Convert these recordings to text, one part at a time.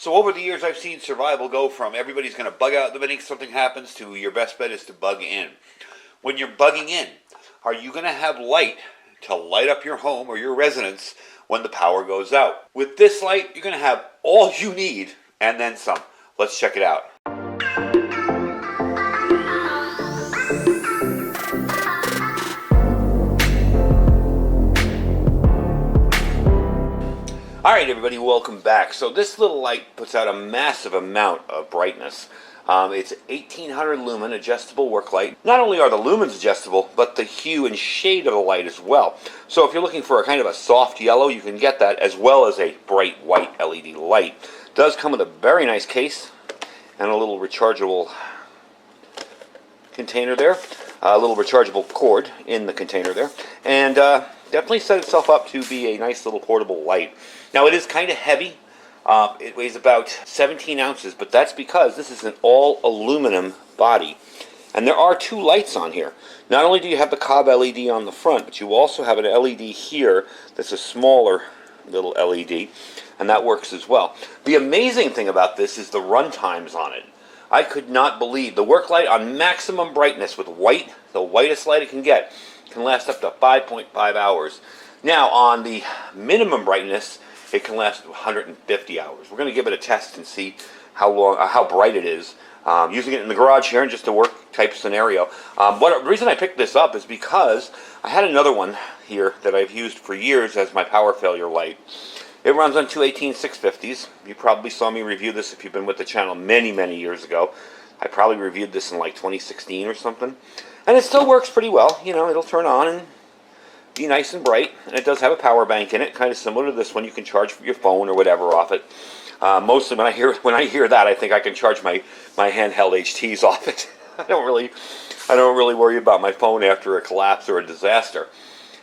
So over the years, I've seen survival go from everybody's going to bug out the minute something happens to your best bet is to bug in. When you're bugging in, are you going to have light to light up your home or your residence when the power goes out? With this light, you're going to have all you need and then some. Let's check it out. Alright everybody, welcome back. So this little light puts out a massive amount of brightness. It's 1800 lumen adjustable work light. Not only are the lumens adjustable, but the hue and shade of the light as well. So if you're looking for a kind of a soft yellow, you can get that, as well as a bright white LED light. It does come with a very nice case and a little rechargeable container there. A little rechargeable cord in the container there. And definitely set itself up to be a nice little portable light. Now it is kind of heavy. It weighs about 17 ounces, but that's because this is an all aluminum body. And there are two lights on here. Not only do you have the cob LED on the front, but you also have an LED here that's a smaller little LED, and that works as well. The amazing thing about this is the run times on it. I could not believe the work light on maximum brightness with white, the whitest light it can get, can last up to 5.5 hours. Now on the minimum brightness, it can last 150 hours. We're going to give it a test and see how bright it is. Using it in the garage here in just a work type scenario. The reason I picked this up is because I had another one here that I've used for years as my power failure light. It runs on two 18650s. You probably saw me review this if you've been with the channel many years ago. I probably reviewed this in like 2016 or something. And it still works pretty well. You know, it'll turn on and be nice and bright, and it does have a power bank in it, kind of similar to this one. You can charge your phone or whatever off it. Mostly when I hear that, I think I can charge my handheld HTs off it. I don't really worry about my phone after a collapse or a disaster.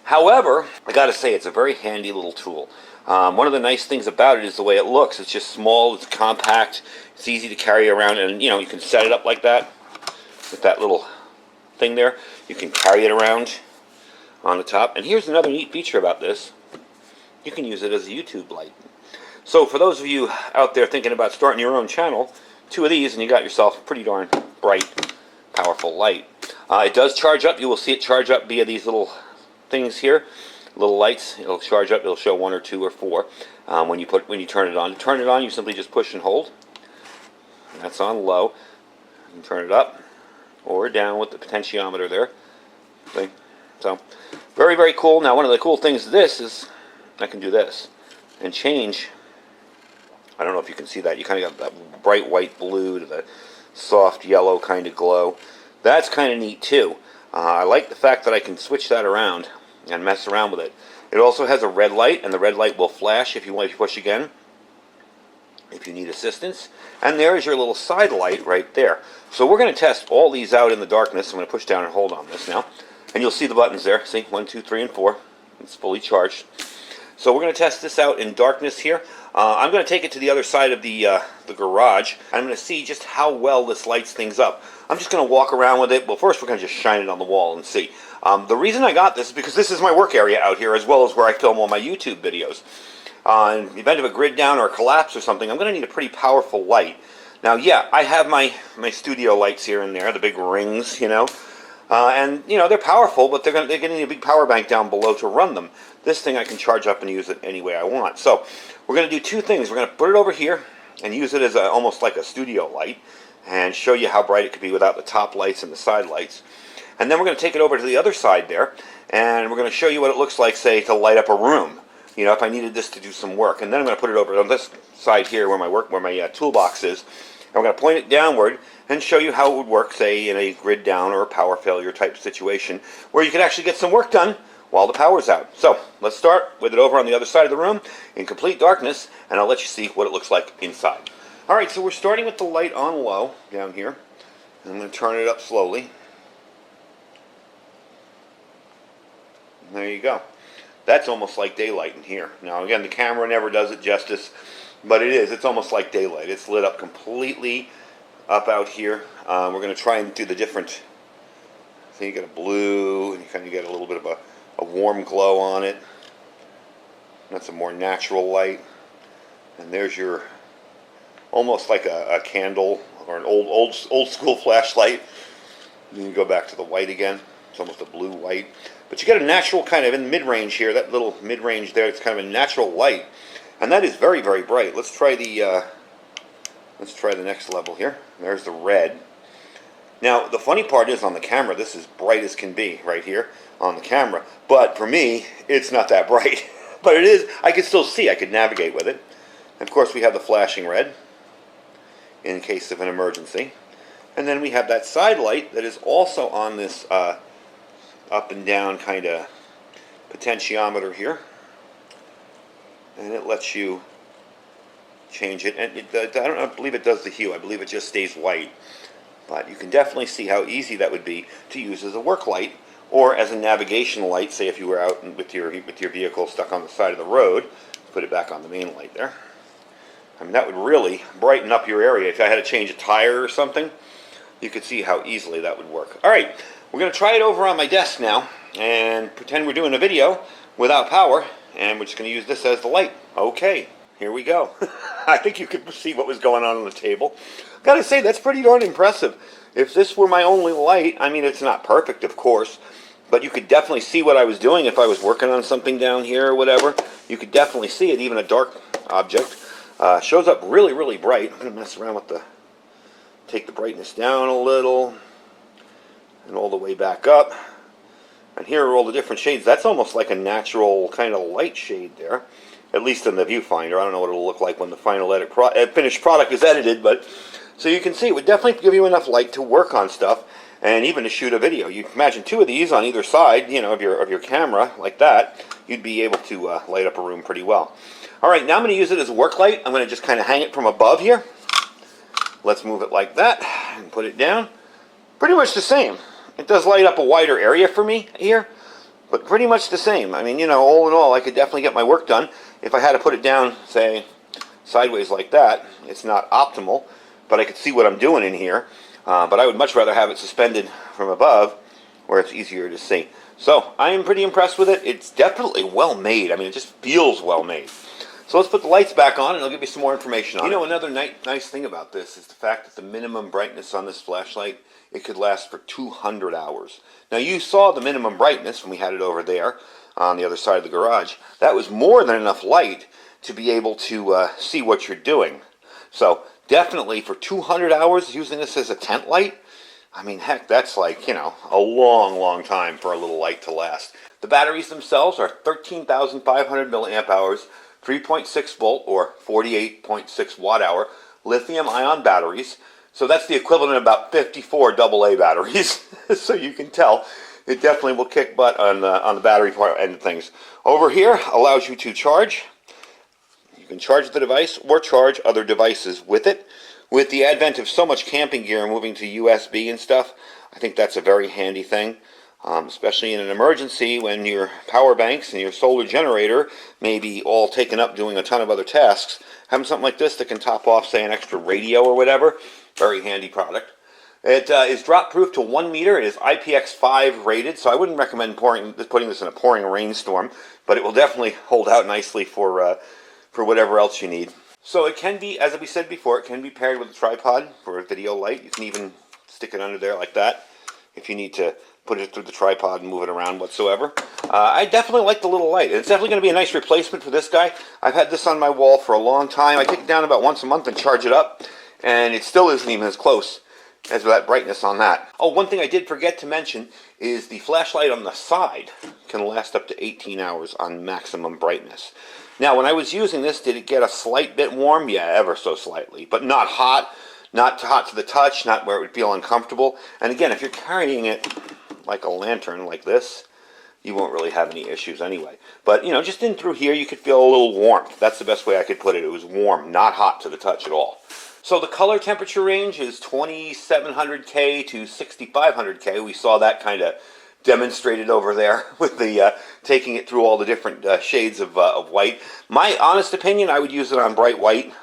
However, I got to say it's a very handy little tool. One of the nice things about it is the way it looks. It's just small, it's compact, it's easy to carry around, and you know, you can set it up like that with that little thing there. You can carry it around on the top. And here's another neat feature about this. You can use it as a YouTube light. So for those of you out there thinking about starting your own channel, two of these and you got yourself a pretty darn bright, powerful light. It does charge up. You will see it charge up via these little things here, little lights. It'll charge up. It'll show 1 or 2 or 4 when you turn it on. To turn it on, you simply just push and hold. And that's on low. You can turn it up or down with the potentiometer there. See? So, very cool. Now, one of the cool things of this is I can do this and change. I don't know if you can see that. You kind of got that bright white blue to the soft yellow kind of glow. That's kind of neat too. I like the fact that I can switch that around and mess around with it. It also has a red light, and the red light will flash if you want to push again, if you need assistance. And there is your little side light right there. So we're going to test all these out in the darkness. I'm going to push down and hold on this now. And you'll see the buttons there. See, 1, 2, 3, and 4. It's fully charged. So we're going to test this out in darkness here. I'm going to take it to the other side of the garage. And I'm going to see just how well this lights things up. I'm just going to walk around with it. Well, first we're going to just shine it on the wall and see. The reason I got this is because this is my work area out here, as well as where I film all my YouTube videos. In the event of a grid down or a collapse or something, I'm going to need a pretty powerful light. Now, yeah, I have my studio lights here and there, the big rings, you know. And, you know, they're powerful, but they're going to need a big power bank down below to run them. This thing I can charge up and use it any way I want. So we're going to do two things. We're going to put it over here and use it as almost like a studio light and show you how bright it could be without the top lights and the side lights. And then we're going to take it over to the other side there, and we're going to show you what it looks like, say, to light up a room. You know, if I needed this to do some work. And then I'm going to put it over on this side here where my toolbox is. And we're going to point it downward and show you how it would work, say, in a grid down or a power failure type situation where you could actually get some work done while the power's out. So let's start with it over on the other side of the room in complete darkness, and I'll let you see what it looks like inside. Alright, so we're starting with the light on low down here. I'm going to turn it up slowly. And there you go. That's almost like daylight in here. Now again, the camera never does it justice, but it is. It's almost like daylight. It's lit up completely up out here. We're going to try and do the different. So you get a blue, and you kind of get a little bit of a warm glow on it. That's a more natural light. And there's your almost like a candle or an old school flashlight. Then you go back to the white again. It's almost a blue-white. But you get a natural kind of in mid-range here, that little mid-range there, it's kind of a natural light. And that is very, very bright. Let's try the next level here. There's the red. Now, the funny part is on the camera, this is bright as can be right here on the camera. But for me, it's not that bright. But it is, I can still see, I could navigate with it. And of course, we have the flashing red in case of an emergency. And then we have that side light that is also on this up and down kind of potentiometer here. And it lets you change it. And I don't believe it does the hue. I believe it just stays white. But you can definitely see how easy that would be to use as a work light or as a navigational light, say if you were out with your vehicle stuck on the side of the road. Put it back on the main light there. I mean, that would really brighten up your area. If I had to change a tire or something, you could see how easily that would work. All right, we're going to try it over on my desk now and pretend we're doing a video without power, and we're just going to use this as the light. Okay, here we go. I think you could see what was going on the table. Gotta say, that's pretty darn impressive. If this were my only light, I mean, it's not perfect, of course, but you could definitely see what I was doing if I was working on something down here or whatever. You could definitely see it, even a dark object. Shows up really, really bright. I'm going to mess around with take the brightness down a little and all the way back up. And here are all the different shades. That's almost like a natural kind of light shade there, at least in the viewfinder. I don't know what it'll look like when the final finished product is edited, but so you can see it would definitely give you enough light to work on stuff and even to shoot a video. You can imagine two of these on either side, you know, of your camera like that. You'd be able to light up a room pretty well. All right, now I'm going to use it as a work light. I'm going to just kind of hang it from above here. Let's move it like that and put it down. Pretty much the same. It does light up a wider area for me here, but pretty much the same. I mean, you know, all in all, I could definitely get my work done. If I had to put it down, say, sideways like that, it's not optimal, but I could see what I'm doing in here. But I would much rather have it suspended from above where it's easier to see. So I am pretty impressed with it. It's definitely well made. I mean, it just feels well made. So let's put the lights back on and I'll give you some more information on it. You know, another nice thing about this is the fact that the minimum brightness on this flashlight, it could last for 200 hours. Now you saw the minimum brightness when we had it over there on the other side of the garage. That was more than enough light to be able to see what you're doing. So definitely for 200 hours using this as a tent light, I mean, heck, that's like, you know, a long, long time for a little light to last. The batteries themselves are 13,500 milliamp hours, 3.6 volt or 48.6 watt hour lithium ion batteries. So that's the equivalent of about 54 AA batteries. So you can tell it definitely will kick butt on the battery part end of things. Over here allows you to charge. You can charge the device or charge other devices with it. With the advent of so much camping gear moving to USB and stuff, I think that's a very handy thing. Especially in an emergency when your power banks and your solar generator may be all taken up doing a ton of other tasks. Having something like this that can top off, say, an extra radio or whatever, very handy product. It is drop proof to 1 meter. It is IPX5 rated, so I wouldn't recommend putting this in a pouring rainstorm, but it will definitely hold out nicely for whatever else you need. So it can be, as we said before, it can be paired with a tripod for a video light. You can even stick it under there like that if you need to put it through the tripod and move it around whatsoever. I definitely like the little light. It's definitely going to be a nice replacement for this guy. I've had this on my wall for a long time. I take it down about once a month and charge it up, and it still isn't even as close as that brightness on that. Oh, one thing I did forget to mention is the flashlight on the side can last up to 18 hours on maximum brightness. Now, when I was using this, did it get a slight bit warm? Yeah, ever so slightly, but not hot. Not hot to the touch, not where it would feel uncomfortable. And again, if you're carrying it like a lantern like this, you won't really have any issues anyway. But, you know, just in through here, you could feel a little warmth. That's the best way I could put it. It was warm, not hot to the touch at all. So the color temperature range is 2700K to 6500K. We saw that kind of demonstrated over there with the taking it through all the different shades of white. My honest opinion, I would use it on bright white.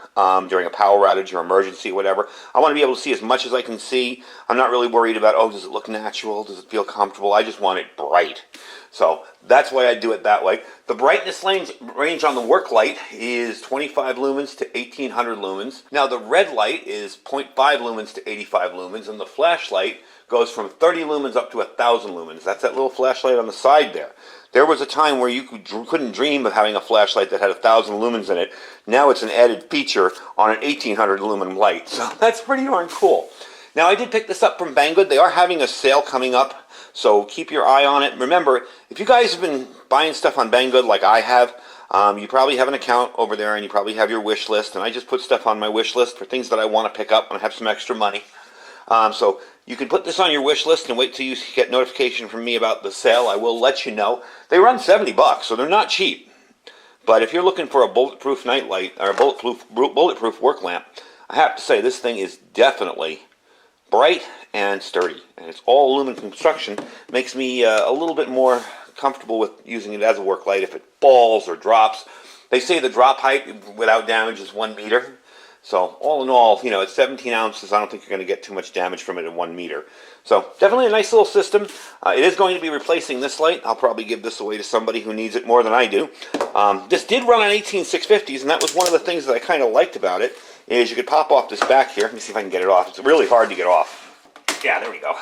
During a power outage or emergency or whatever. I want to be able to see as much as I can see. I'm not really worried about, oh, does it look natural? Does it feel comfortable? I just want it bright. So that's why I do it that way. The brightness range on the work light is 25 lumens to 1800 lumens. Now the red light is 0.5 lumens to 85 lumens, and the flashlight goes from 30 lumens up to 1000 lumens. That's that little flashlight on the side there. There was a time where you couldn't dream of having a flashlight that had 1000 lumens in it. Now it's an added feature on an 1800 lumen light. So that's pretty darn cool. Now I did pick this up from Banggood. They are having a sale coming up, so keep your eye on it. Remember, if you guys have been buying stuff on Banggood like I have, you probably have an account over there and you probably have your wish list. And I just put stuff on my wish list for things that I want to pick up when I have some extra money. So you can put this on your wish list and wait till you get notification from me about the sale. I will let you know. They run $70, so they're not cheap. But if you're looking for a bulletproof night light or a bulletproof work lamp, I have to say this thing is definitely bright and sturdy. And it's all aluminum construction. Makes me a little bit more comfortable with using it as a work light if it falls or drops. They say the drop height without damage is 1 meter. So all in all, you know, at 17 ounces, I don't think you're going to get too much damage from it in 1 meter. So definitely a nice little system. It is going to be replacing this light. I'll probably give this away to somebody who needs it more than I do. This did run on 18650s, and that was one of the things that I kind of liked about it, is you could pop off this back here. Let me see if I can get it off. It's really hard to get off. Yeah, there we go.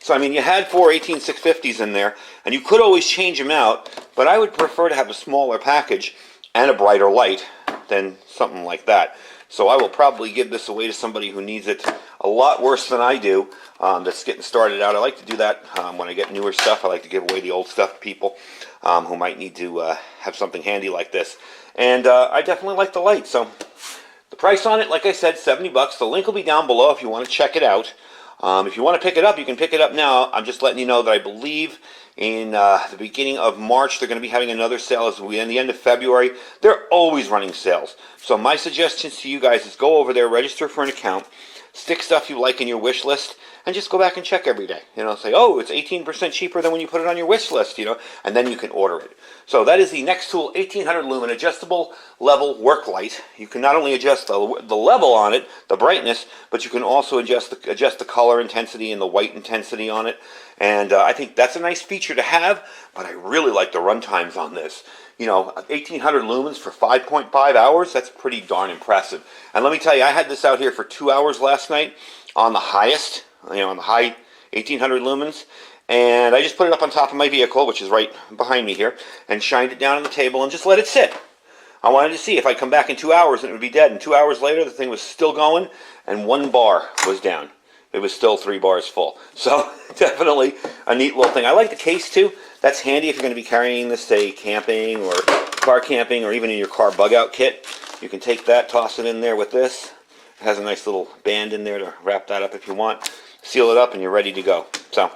So, I mean, you had 4 18650s in there, and you could always change them out, but I would prefer to have a smaller package and a brighter light than something like that. So I will probably give this away to somebody who needs it a lot worse than I do, that's getting started out. I like to do that when I get newer stuff. I like to give away the old stuff to people who might need to have something handy like this. And I definitely like the light. So the price on it, like I said, $70. The link will be down below if you want to check it out. If you want to pick it up, you can pick it up now. I'm just letting you know that I believe in the beginning of March they're going to be having another sale as we in the end of February. They're always running sales. So my suggestions to you guys is go over there, register for an account, stick stuff you like in your wish list, and just go back and check every day. You know, say, oh, it's 18% cheaper than when you put it on your wish list, you know, and then you can order it. So that is the NEXTOOL 1800 lumen adjustable level work light. You can not only adjust the level on it, the brightness, but you can also adjust the color intensity and the white intensity on it. And I think that's a nice feature to have, but I really like the run times on this. You know, 1800 lumens for 5.5 hours, that's pretty darn impressive. And let me tell you, I had this out here for 2 hours last night on the highest, you know, on the high 1800 lumens. And I just put it up on top of my vehicle, which is right behind me here, and shined it down on the table and just let it sit. I wanted to see if I'd come back in 2 hours and it would be dead. And 2 hours later, the thing was still going, and 1 bar was down. It was still 3 bars full. So definitely a neat little thing. I like the case too. That's handy if you're going to be carrying this, say, camping or car camping or even in your car bug out kit. You can take that, toss it in there with this. It has a nice little band in there to wrap that up if you want. Seal it up and you're ready to go. So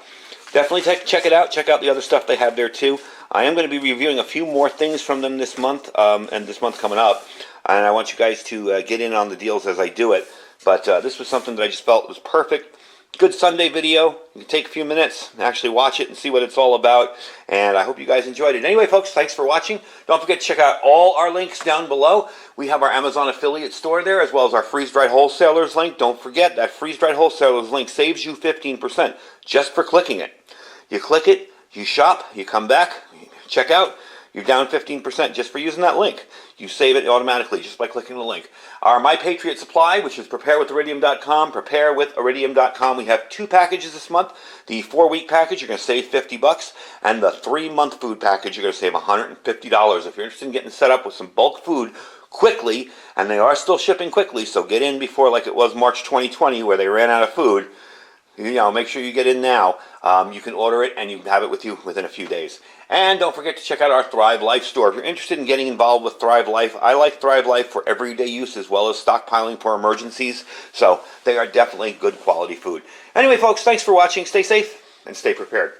definitely check it out. Check out the other stuff they have there too. I am going to be reviewing a few more things from them this month and this month coming up. And I want you guys to get in on the deals as I do it. But this was something that I just felt was perfect. Good Sunday video. You can take a few minutes and actually watch it and see what it's all about. And I hope you guys enjoyed it. Anyway, folks, thanks for watching. Don't forget to check out all our links down below. We have our Amazon affiliate store there, as well as our freeze-dried wholesalers link. Don't forget that freeze-dried wholesalers link saves you 15% just for clicking it. You click it, you shop, you come back, check out. You're down 15% just for using that link. You save it automatically just by clicking the link. Our My Patriot Supply, which is preparewithiridium.com, preparewithiridium.com. We have 2 packages this month. The 4-week package, you're going to save $50, and the 3-month food package, you're going to save $150. If you're interested in getting set up with some bulk food quickly, and they are still shipping quickly, so get in before, like it was March 2020, where they ran out of food. You know, make sure you get in now. You can order it and you can have it with you within a few days. And don't forget to check out our Thrive Life store. If you're interested in getting involved with Thrive Life, I like Thrive Life for everyday use as well as stockpiling for emergencies. So they are definitely good quality food. Anyway, folks, thanks for watching. Stay safe and stay prepared.